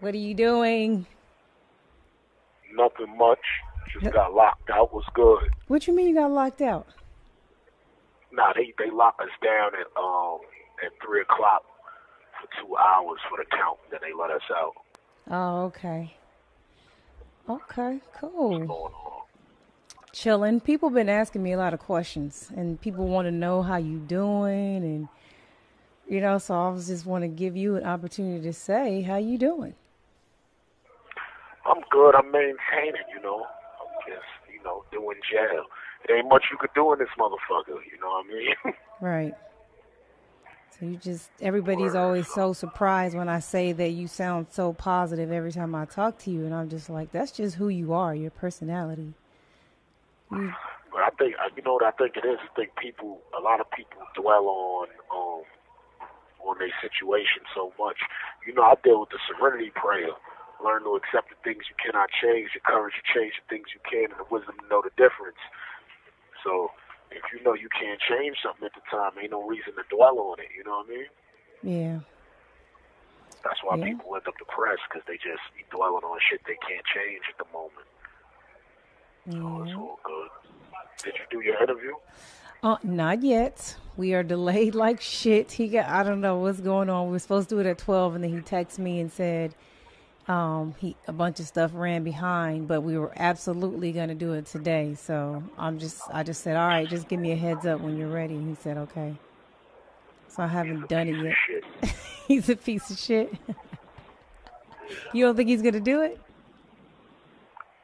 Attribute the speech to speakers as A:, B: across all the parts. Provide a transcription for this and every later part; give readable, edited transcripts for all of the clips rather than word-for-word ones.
A: What are you doing?
B: Nothing much. Just got locked out. Was good.
A: What you mean you got locked out?
B: Nah, they lock us down at 3 o'clock for 2 hours for the count. Then they let us out.
A: Oh, okay. Okay,
B: What's
A: cool.
B: going on?
A: Chilling. People been asking me a lot of questions, and people want to know how you doing, and so I was just want to give you an opportunity to say how you doing.
B: I'm good. I'm maintaining. I'm just doing jail. It ain't much you could do in this motherfucker. You know what I mean?
A: Right. So everybody's always so surprised when I say that you sound so positive every time I talk to you, and I'm just like, that's just who you are, your personality.
B: But I think, what I think it is. I think a lot of people dwell on their situation so much. I deal with the serenity prayer. Learn to accept the things you cannot change, the courage to change the things you can, and the wisdom to know the difference. So if you know you can't change something at the time, ain't no reason to dwell on it. You know what I mean?
A: Yeah.
B: That's why people end up depressed, because they just be dwelling on shit they can't change at the moment. So it's all good. Did you do your interview?
A: Not yet. We are delayed like shit. I don't know what's going on. We were supposed to do it at 12, and then he texted me and said a bunch of stuff ran behind, but we were absolutely going to do it today. So I just said, all right, just give me a heads up when you're ready. And he said, okay. So I haven't done it yet. He's a piece of shit. You don't think he's going to do it?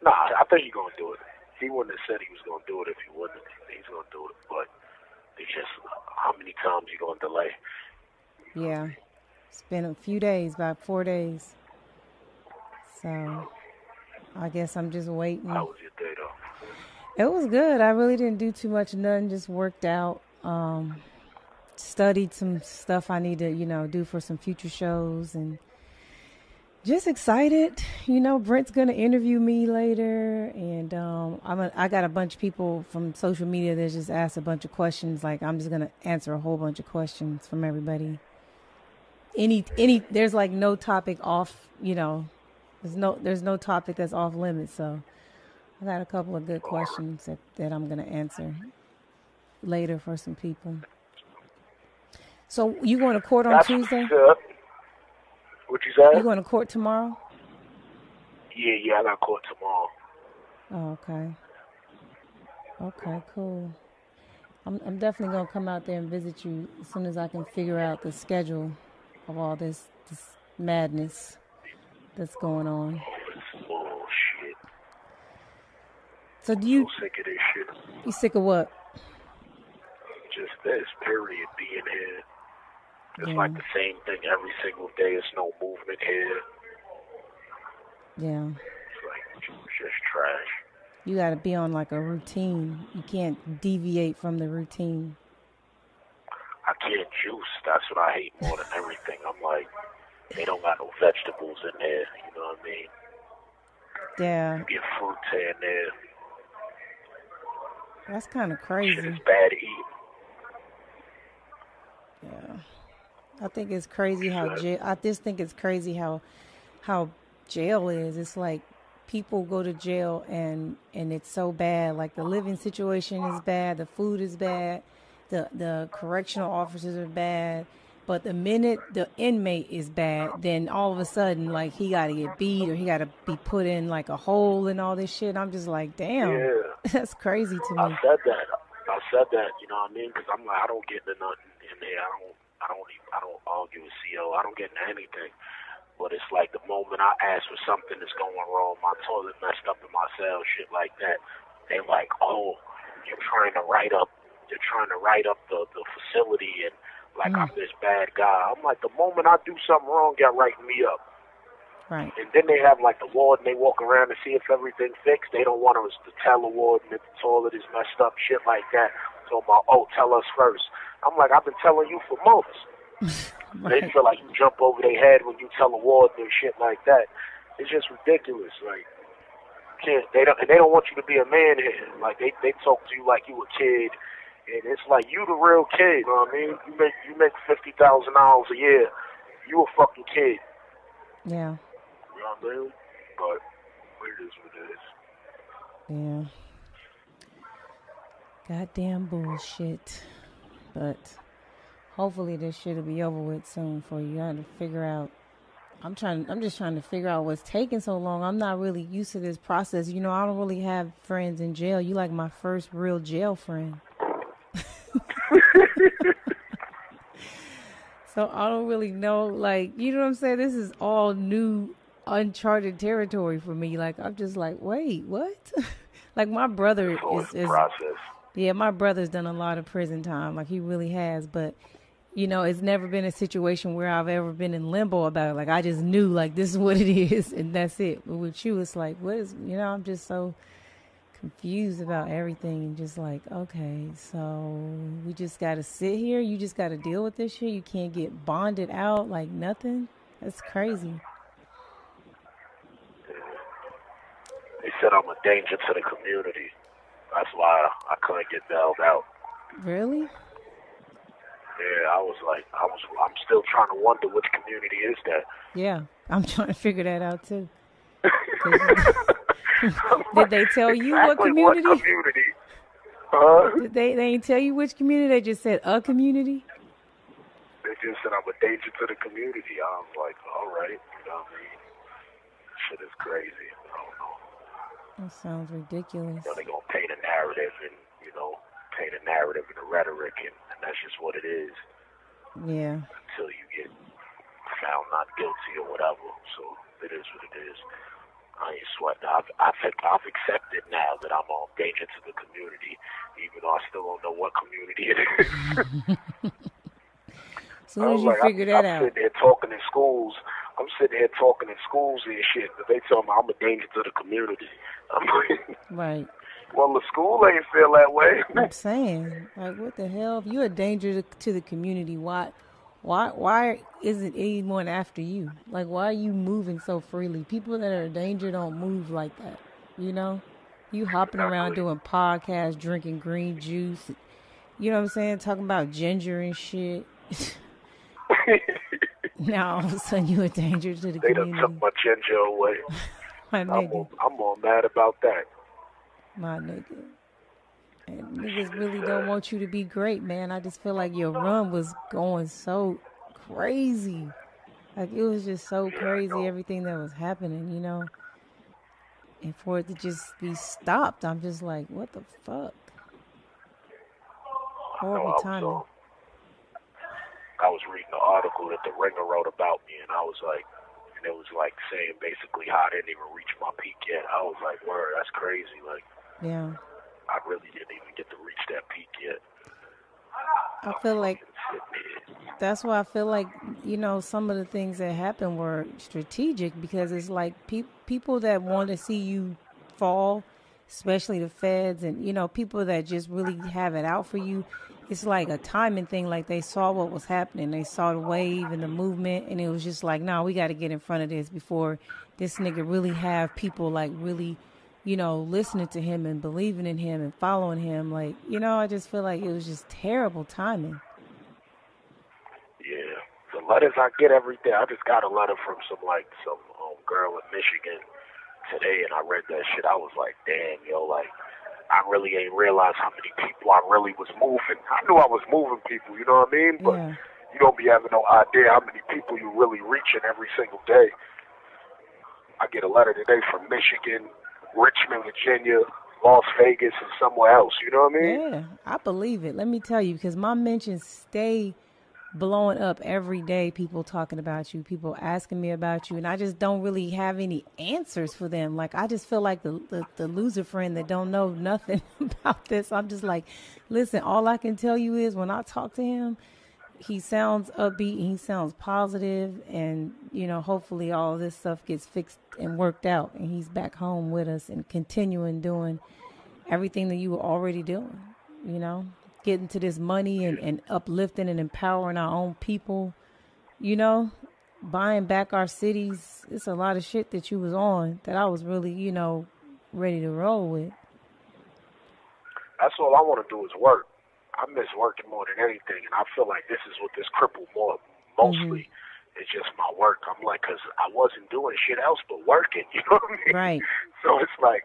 B: Nah, I think he's going to do it. He wouldn't have said he was going to do it if he wouldn't. He's going to do it. But it's just how many times you going to delay?
A: Yeah. It's been a few days, about 4 days. So I guess I'm just waiting.
B: How was your day, though?
A: It was good. I really didn't do too much, nothing. Just worked out. Studied some stuff I need to, do for some future shows, and just excited. Brent's gonna interview me later, and I got a bunch of people from social media that just asked a bunch of questions. Like, I'm just gonna answer a whole bunch of questions from everybody. There's like no topic off. There's no topic that's off limits. So I got a couple of good questions that I'm gonna answer later for some people. So you going to court on Tuesday?
B: What you said?
A: You going to court tomorrow?
B: Yeah, I got court tomorrow.
A: Oh, okay. Okay, cool. I'm definitely gonna come out there and visit you as soon as I can figure out the schedule of all this madness that's going on.
B: Oh shit.
A: So
B: I'm so sick of this shit.
A: You sick of what?
B: Just this period being here. It's like the same thing every single day. There's no movement here.
A: Yeah.
B: It's like just trash.
A: You got to be on like a routine. You can't deviate from the routine.
B: I can't juice. That's what I hate more than everything. I'm like, they don't got no vegetables in there. You know what I mean?
A: Yeah.
B: You get fruit in there.
A: That's kind of crazy.
B: Shit is bad eating.
A: Yeah. I think it's crazy how jail is. It's like people go to jail and it's so bad. Like, the living situation is bad, the food is bad, the correctional officers are bad. But the minute the inmate is bad, then all of a sudden, like, he got to get beat or he got to be put in like a hole and all this shit. I'm just like, damn, that's crazy to me.
B: I said that, you know what I mean? Because I'm like, I don't get into nothing in there. I don't argue with CO. I don't get into anything. But it's like the moment I ask for something that's going wrong, my toilet messed up in my cell, shit like that, they like, oh, you're trying to write up the facility and like I'm this bad guy. I'm like, the moment I do something wrong, y'all writing me up.
A: Right.
B: And then they have like the warden, they walk around to see if everything's fixed. They don't want us to tell the warden that the toilet is messed up, shit like that. So I'm like, oh, tell us first. I'm like, I've been telling you for months. Right. They feel like you jump over their head when you tell the warden and shit like that. It's just ridiculous. Like, they don't want you to be a man here. Like, they talk to you like you a kid, and it's like you the real kid. You know what I mean? You make $50,000 a year. You a fucking kid.
A: Yeah.
B: man. But it is what it is.
A: Yeah. Goddamn bullshit. But hopefully this shit will be over with soon for you. I had to figure out. I'm just trying to figure out what's taking so long. I'm not really used to this process. You know, I don't really have friends in jail. You like my first real jail friend. So I don't really know, like, you know what I'm saying? This is all new, uncharted territory for me. Like, I'm just like, wait, what? Like, my brother is
B: process.
A: Yeah, my brother's done a lot of prison time. Like, he really has. But, you know, it's never been a situation where I've ever been in limbo about it. Like, I just knew, like, this is what it is, and that's it. But with you, it's like, what is, you know, I'm just so confused about everything and just like, okay, so we just got to sit here. You just got to deal with this shit. You can't get bonded out like nothing. That's crazy.
B: They said I'm a danger to the community. That's why I couldn't get bailed out.
A: Really?
B: Yeah, I'm still trying to wonder which community is that.
A: Yeah, I'm trying to figure that out too. Did they tell you
B: exactly
A: what community?
B: What community?
A: Did they ain't tell you which community? They just said a community?
B: They just said I'm a danger to the community. I was like, all right, you know what I mean? Shit is crazy. I don't know.
A: That sounds ridiculous.
B: You know, they're going to paint a narrative and, you know, paint a narrative and a rhetoric, and that's just what it is.
A: Yeah.
B: Until you get found not guilty or whatever. So it is what it is. I ain't sweating. I've accepted now that I'm a danger to the community, even though I still don't know what community it is.
A: As soon as you figure that out.
B: I'm sitting here talking in schools. I'm sitting here talking in schools and shit, but they tell me I'm a danger to the community. I'm like,
A: right.
B: Well, the school ain't feel that way.
A: I'm saying, like, what the hell? If you're a danger to the community, why isn't anyone after you? Like, why are you moving so freely? People that are a danger don't move like that, you know? You hopping around doing podcasts, drinking green juice, you know what I'm saying? Talking about ginger and shit. Now all of a sudden you a danger to the community.
B: They done took my ginger away.
A: My nigga.
B: I'm more mad about that.
A: My nigga. And niggas really don't want you to be great, man. I just feel like your run was going so crazy. Like, it was just so crazy, everything that was happening, you know? And for it to just be stopped, I'm just like, what the fuck? Horrible timing.
B: I was reading an article that the Ringer wrote about me, and I was like, and it was like saying basically how I didn't even reach my peak yet. I was like, word, that's crazy. Like,
A: yeah.
B: I really didn't even get to reach that peak yet.
A: I feel like that's why I feel like, you know, some of the things that happened were strategic, because it's like people that want to see you fall, especially the feds and, you know, people that just really have it out for you. It's like a timing thing. Like, they saw what was happening. They saw the wave and the movement, and it was just like, no, we got to get in front of this before this nigga really have people like really, you know, listening to him and believing in him and following him. Like, you know, I just feel like it was just terrible timing.
B: Yeah. The letters I get every day. I just got a letter from some girl in Michigan today, and I read that shit. I was like, damn, yo, like, I really ain't realized how many people I really was moving. I knew I was moving people, you know what I mean? But you don't be having no idea how many people you really reaching every single day. I get a letter today from Michigan, Richmond, Virginia, Las Vegas, and somewhere else, you know what I mean?
A: Yeah, I believe it. Let me tell you, because my mentions stay blowing up every day, people talking about you, people asking me about you, and I just don't really have any answers for them. Like, I just feel like the loser friend that don't know nothing about this. I'm just like, listen, all I can tell you is when I talk to him, he sounds upbeat, he sounds positive, and, you know, hopefully all of this stuff gets fixed and worked out, and he's back home with us and continuing doing everything that you were already doing, you know? Getting to this money and uplifting and empowering our own people, you know, buying back our cities. It's a lot of shit that you was on that I was really, you know, ready to roll with.
B: That's all I want to do is work. I miss working more than anything, and I feel like this is what this crippled mostly. It's just my work. I'm like, because I wasn't doing shit else but working, you know what I mean?
A: Right.
B: So it's like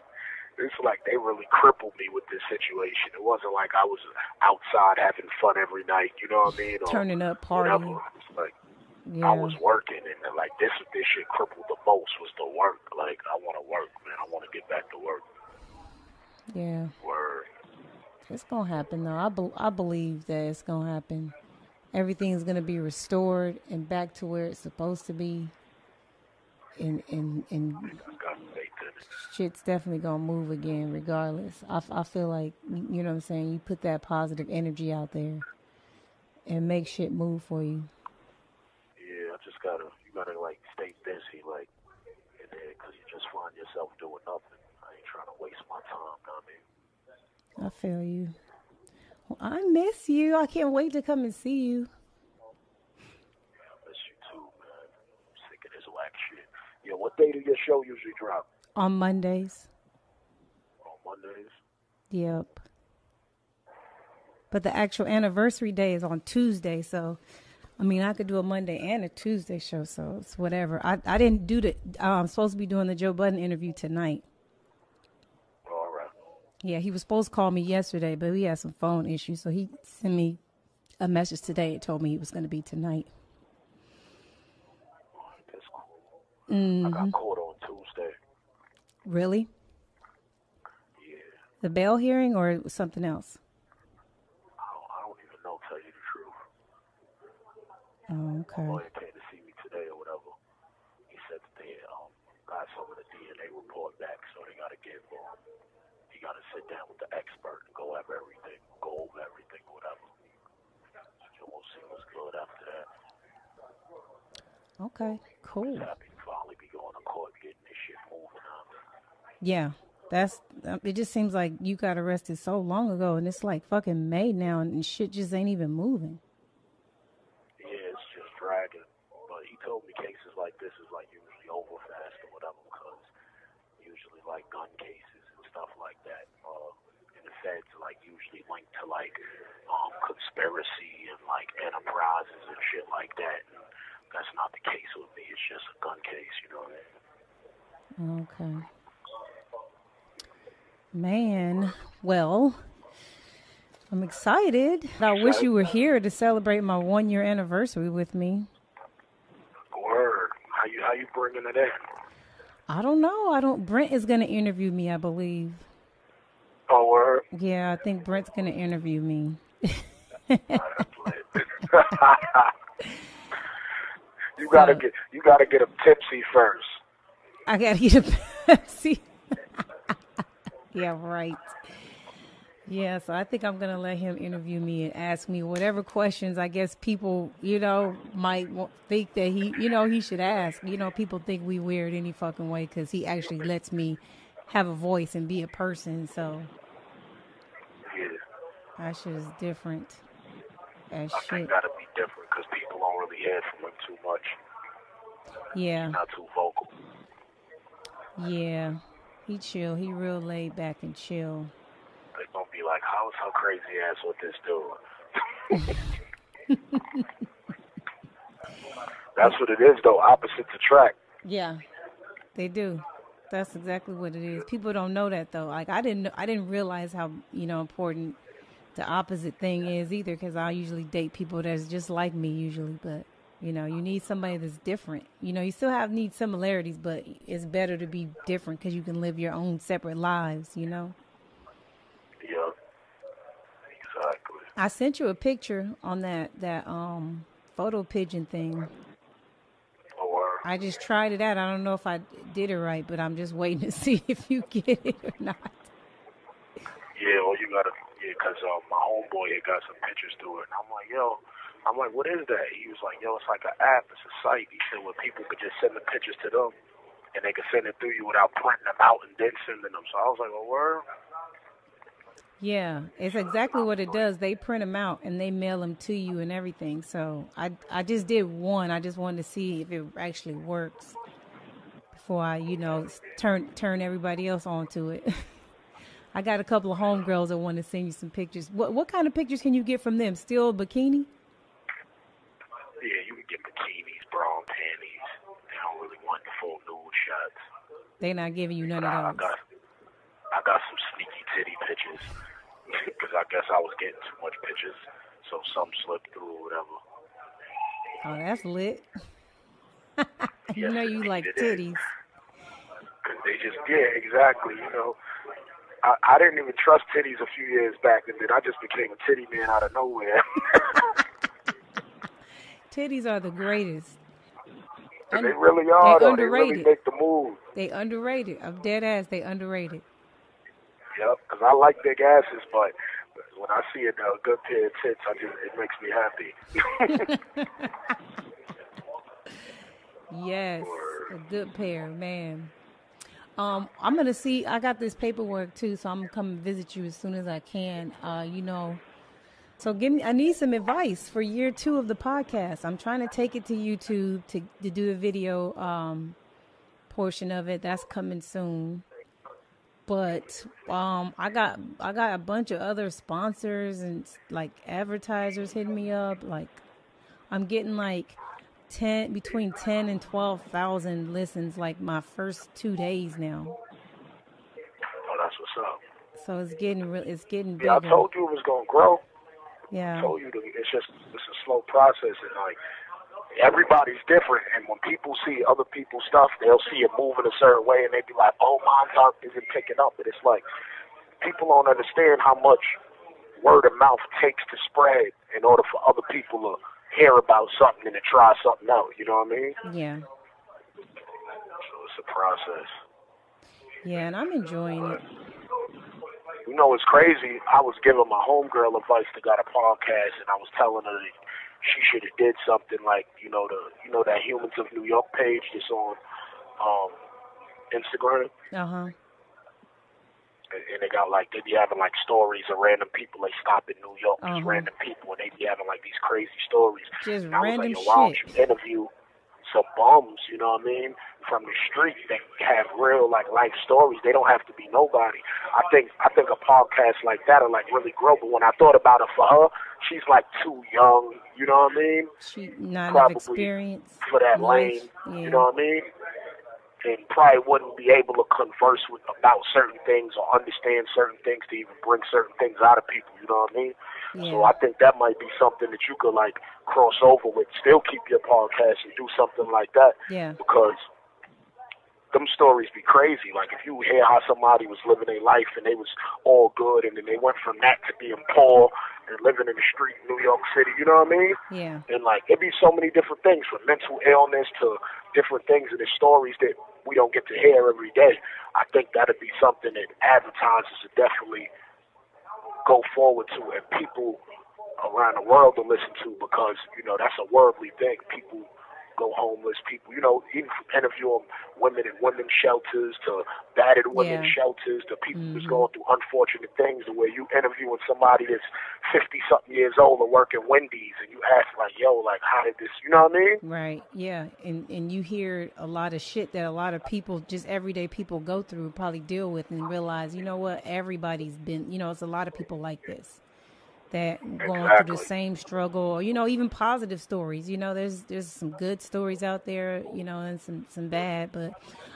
B: they really crippled me with this situation. It wasn't like I was outside having fun every night, you know what I mean? Or
A: Turning up,
B: whatever.
A: partying.
B: It's like
A: Yeah.
B: I was working, and like this shit crippled the most was the work. Like I want to work, man. I want to get back to work.
A: Yeah.
B: Word.
A: It's going to happen, though. I believe that it's going to happen. Everything's going to be restored and back to where it's supposed to be. And shit's definitely going to move again regardless. I feel like, you know what I'm saying, you put that positive energy out there and make shit move for you.
B: Yeah, you gotta like stay busy, like, in there, because you just find yourself doing nothing. I ain't trying to waste my time, know what I mean?
A: I feel you. Well, I miss you. I can't wait to come and see you.
B: I miss you too, man. I'm sick of this whack shit. Yeah, what day do your show usually drop?
A: On Mondays.
B: On Mondays?
A: Yep. But the actual anniversary day is on Tuesday, so I mean, I could do a Monday and a Tuesday show, so it's whatever. I didn't do I'm supposed to be doing the Joe Budden interview tonight.
B: All right.
A: Yeah, he was supposed to call me yesterday, but we had some phone issues, so he sent me a message today. It told me he was going to be tonight.
B: That's cool. Mm-hmm. I got caught on Tuesday.
A: Really?
B: Yeah.
A: The bail hearing or something else?
B: I don't even know, tell you the truth.
A: Oh, okay.
B: My lawyer came to see me today or whatever. He said that they got some of the DNA report back, so they got to he got to sit down with the expert and go over everything, whatever. So we'll see what's good after that.
A: Okay, cool.
B: I'm happy to finally be going to court, getting this shit moving on.
A: Yeah, it just seems like you got arrested so long ago, and it's like fucking May now, and shit just ain't even moving.
B: Yeah, it's just dragging. But he told me cases like this is like usually over fast or whatever, because usually like gun cases and stuff like that, and the feds like usually linked to like conspiracy and like enterprises and shit like that. And that's not the case with me. It's just a gun case, you know what I mean?
A: Okay. Man, well, I'm excited. I wish you were here to celebrate my 1-year anniversary with me.
B: Word. How you bringing it in? I
A: don't know. Brent is going to interview me, I believe.
B: Oh, word?
A: Yeah, I think Brent's going to interview me.
B: You gotta get him tipsy first.
A: I gotta get a Pepsi. Yeah, right. Yeah, so I think I'm gonna let him interview me and ask me whatever questions I guess people, might think that he should ask. People think we weird any fucking way because he actually lets me have a voice and be a person. So
B: yeah,
A: that shit is different as shit.
B: I think that'll be different because people don't really hear from him too much.
A: Yeah.
B: He's not too vocal.
A: Yeah. He chill. He real laid back and chill.
B: They're going to be like, how is her crazy ass with this dude? That's what it is, though. Opposites attract.
A: Yeah, they do. That's exactly what it is. People don't know that, though. Like, I didn't realize how, important the opposite thing is either, because I usually date people that's just like me usually, but you need somebody that's different. You still need similarities, but it's better to be different because you can live your own separate lives,
B: Yeah, exactly.
A: I sent you a picture on that photo pigeon thing.
B: Oh,
A: I just tried it out. I don't know if I did it right, but I'm just waiting to see if you get it or not.
B: Yeah, well, you gotta, because my homeboy had got some pictures to it, and I'm like, what is that? He was like, it's like an app, it's a site. He said where people could just send the pictures to them, and they could send it through you without printing them out and then sending them. So I was like, well, word?
A: Yeah, it's exactly what it does. They print them out and they mail them to you and everything. So I just did one. I just wanted to see if it actually works before I, turn everybody else onto it. I got a couple of homegirls that want to send you some pictures. What kind of pictures can you get from them? Still bikini?
B: Yeah, you can get bikinis, bras,
A: They not giving you none of
B: I
A: those.
B: got some sneaky titty pictures because I guess I was getting too much pictures, so some slipped through or whatever.
A: Oh, that's lit. You
B: Yes,
A: know you
B: indeed
A: like
B: it is.
A: titties.
B: Because they just, yeah, exactly, you know. I didn't even trust titties a few years back, and then I just became a titty man out of nowhere.
A: Titties are the greatest.
B: And they really
A: They
B: are, though. They really
A: underrated.
B: make the move.
A: They underrated. I'm dead ass. They underrated.
B: Yep, because I like big asses, but when I see a good pair of tits, it makes me happy.
A: Yes, a good pair, man. I'm gonna see. I got this paperwork too, so I'm gonna come visit you as soon as I can. So give me. I need some advice for year 2 of the podcast. I'm trying to take it to YouTube to do a video portion of it. That's coming soon. But I got a bunch of other sponsors and like advertisers hitting me up. Like I'm getting like between 10 and 12,000 listens like my first 2 days now.
B: Oh, that's what's up.
A: So it's getting
B: Yeah,
A: bigger.
B: I told you it was gonna grow.
A: Yeah.
B: I told you it's a slow process, and like everybody's different. And when people see other people's stuff, they'll see it moving a certain way, and they be like, "Oh, mine's isn't picking up." But it's like people don't understand how much word of mouth takes to spread in order for other people to hear about something and to try something out. You know what I mean?
A: Yeah.
B: So it's a process.
A: Yeah, and I'm enjoying it.
B: You know, it's crazy. I was giving my homegirl advice to got a podcast, and I was telling her that she should have did something like, that Humans of New York page that's on Instagram.
A: Uh-huh.
B: And they got they be having stories of random people they stop in New York, just
A: Uh-huh.
B: random people, and they be having these crazy stories.
A: Just
B: and I was
A: random
B: like, yo, why don't
A: shit.
B: you interview some bums, you know what I mean, from the street that have real life stories. They don't have to be nobody. I think a podcast like that will really grow. But when I thought about it for her, she's too young, you know what I mean?
A: She not enough
B: Probably
A: experience
B: for that lane,
A: Yeah.
B: you know what I mean? And probably wouldn't be able to converse about certain things or understand certain things to even bring certain things out of people, you know what I mean?
A: Yeah.
B: So I think that might be something that you could cross over with, still keep your podcast and do something like that.
A: Yeah.
B: Because them stories be crazy. If you hear how somebody was living their life and they was all good, and then they went from that to being poor and living in the street in New York City, you know what I mean?
A: Yeah.
B: And it'd be so many different things, from mental illness to different things, and the stories that we don't get to hear every day. I think that'd be something that advertisers would definitely go forward to, and people around the world to listen to, because that's a worldly thing. People go homeless, people, even interviewing women in women's shelters to battered women's shelters to people who's going through unfortunate things, to where you interviewing somebody that's 50-something years old and working Wendy's, and you ask yo, how did this, you know what I mean?
A: Right, yeah. And you hear a lot of shit that a lot of people, just everyday people, go through, probably deal with, and realize, you know what, everybody's been, it's a lot of people like this that going through the same struggle, or even positive stories. There's some good stories out there, and some bad. But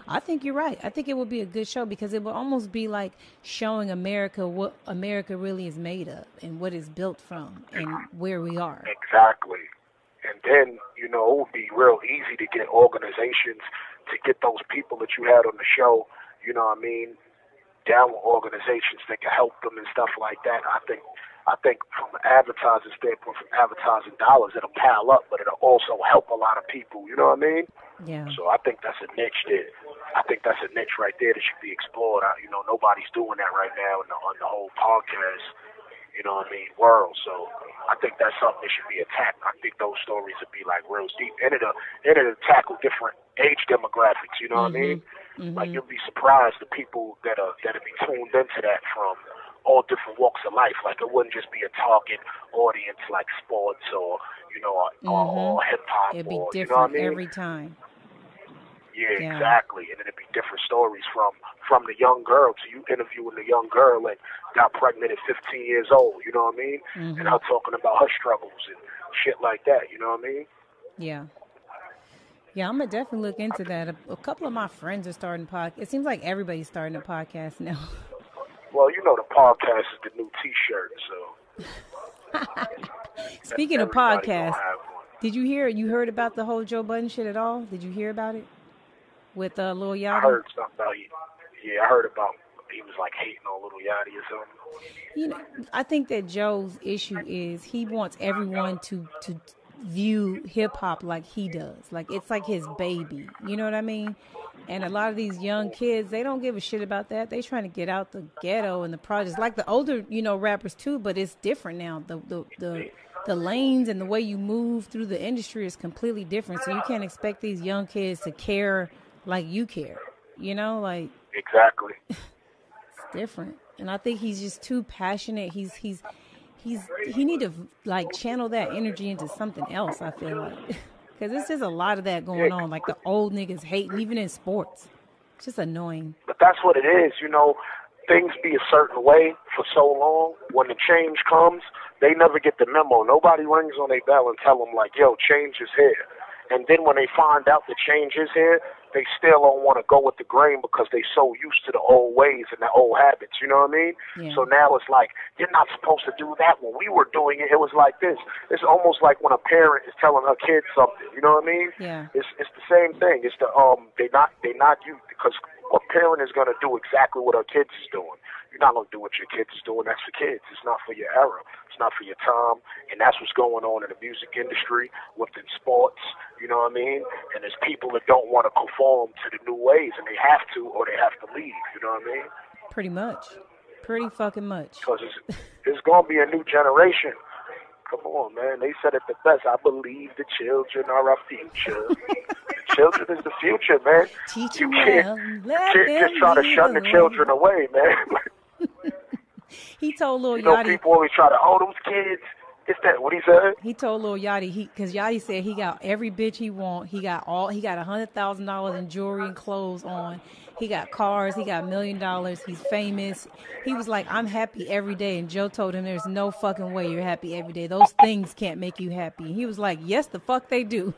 A: I think you're right. I think it would be a good show, because it would almost be like showing America what America really is made of and what it's built from and where we are.
B: Exactly. And then, it would be real easy to get organizations to get those people that you had on the show, you know what I mean, down with organizations that can help them and stuff like that. I think from an advertising standpoint, from advertising dollars, it'll pile up, but it'll also help a lot of people. You know what I mean?
A: Yeah.
B: So I think that's a niche right there that should be explored. Nobody's doing that right now on the whole podcast, world. So I think that's something that should be attacked. I think those stories would be real deep, and it'll tackle different age demographics. You know what I mean? Mm-hmm. You'll be surprised the people that'll be tuned into that from all different walks of life. It wouldn't just be a target audience like sports or or hip hop.
A: It'd be different,
B: you know what I mean?
A: every time.
B: Yeah, exactly. And it'd be different stories from the young girl to you interviewing the young girl that got pregnant at 15 years old. You know what I mean? Mm-hmm. And her talking about her struggles and shit like that. You know what I mean?
A: Yeah. Yeah, I'm gonna definitely look into that. A couple of my friends are starting podcast. It seems like everybody's starting a podcast now.
B: Well, you know the podcast is the new T-shirt, so
A: Speaking of
B: everybody gonna
A: podcasts,
B: have one.
A: did you hear? You heard about the whole Joe Budden shit at all? Did you hear about it with Lil
B: I
A: Yachty?
B: heard something about you. Yeah, I heard about he was like hating on Little Yachty or something.
A: You know, I think that Joe's issue is he wants everyone to view hip hop like he does. Like it's like his baby. You know what I mean? And a lot of these young kids, they don't give a shit about that. They trying to get out the ghetto and the projects, like the older, rappers too. But it's different now. The lanes and the way you move through the industry is completely different. So you can't expect these young kids to care like you care. Like
B: Exactly.
A: it's different. And I think he's just too passionate. He need to like channel that energy into something else. I feel like because there's just a lot of that going on. Like the old niggas hating, even in sports. It's just annoying.
B: But that's what it is, Things be a certain way for so long. When the change comes, they never get the memo. Nobody rings on their bell and tell them like, "Yo, change is here." And then when they find out the change is here, they still don't want to go with the grain because they so used to the old ways and the old habits, you know what I mean?
A: Yeah.
B: So now it's like, you're not supposed to do that. When we were doing it, it was like this. It's almost like when a parent is telling her kid something, you know what I mean?
A: Yeah.
B: It's the same thing. It's the they not you, because a parent is going to do exactly what her kids is doing. You're not going to do what your kids is doing. That's for kids. It's not for your era. It's not for your time. And that's what's going on in the music industry, within sports, you know what I mean? And there's people that don't want to conform to the new ways, and they have to, or they have to leave, you know what I mean?
A: Pretty much. Pretty fucking much.
B: Because it's going to be a new generation. Come on, man. They said it the best. I believe the children are our future. The children is the future, man.
A: Teach
B: You
A: them
B: can't just try to shun the children away, man.
A: He told Lil
B: You know,
A: Yachty.
B: people always try to, those kids. It's that, what he said?
A: He told Lil Yachty, because Yachty said he got every bitch he want. He got $100,000 in jewelry and clothes on. He got cars. He got $1 million. He's famous. He was like, I'm happy every day. And Joe told him, there's no fucking way you're happy every day. Those things can't make you happy. And he was like, yes, the fuck they do.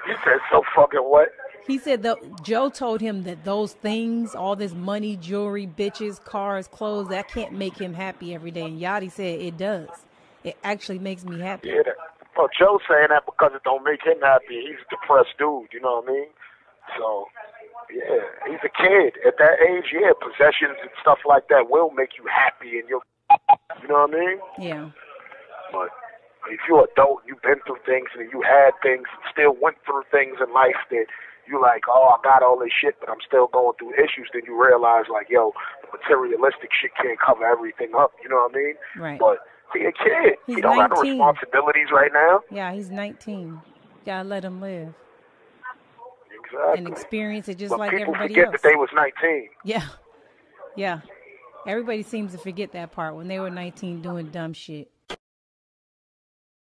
B: He said, so fucking what?
A: He said Joe told him that those things, all this money, jewelry, bitches, cars, clothes, that can't make him happy every day. And Yachty said it does. It actually makes me happy.
B: Yeah, well, Joe's saying that because it don't make him happy. He's a depressed dude, you know what I mean? So, yeah, he's a kid. At that age, yeah, possessions and stuff like that will make you happy, and you know what I mean?
A: Yeah.
B: But if you're an adult, you've been through things, and you had things, and still went through things in life that you like, I got all this shit, but I'm still going through issues, then you realize, like, yo, the materialistic shit can't cover everything up, you know what I mean?
A: Right.
B: But he a kid.
A: He's
B: he don't
A: 19.
B: have no responsibilities right now.
A: Yeah, he's 19. Gotta let him live.
B: Exactly.
A: And experience it just
B: but
A: like
B: people
A: everybody
B: forget
A: else.
B: that they was 19.
A: Yeah. Yeah. Everybody seems to forget that part when they were 19 doing dumb shit.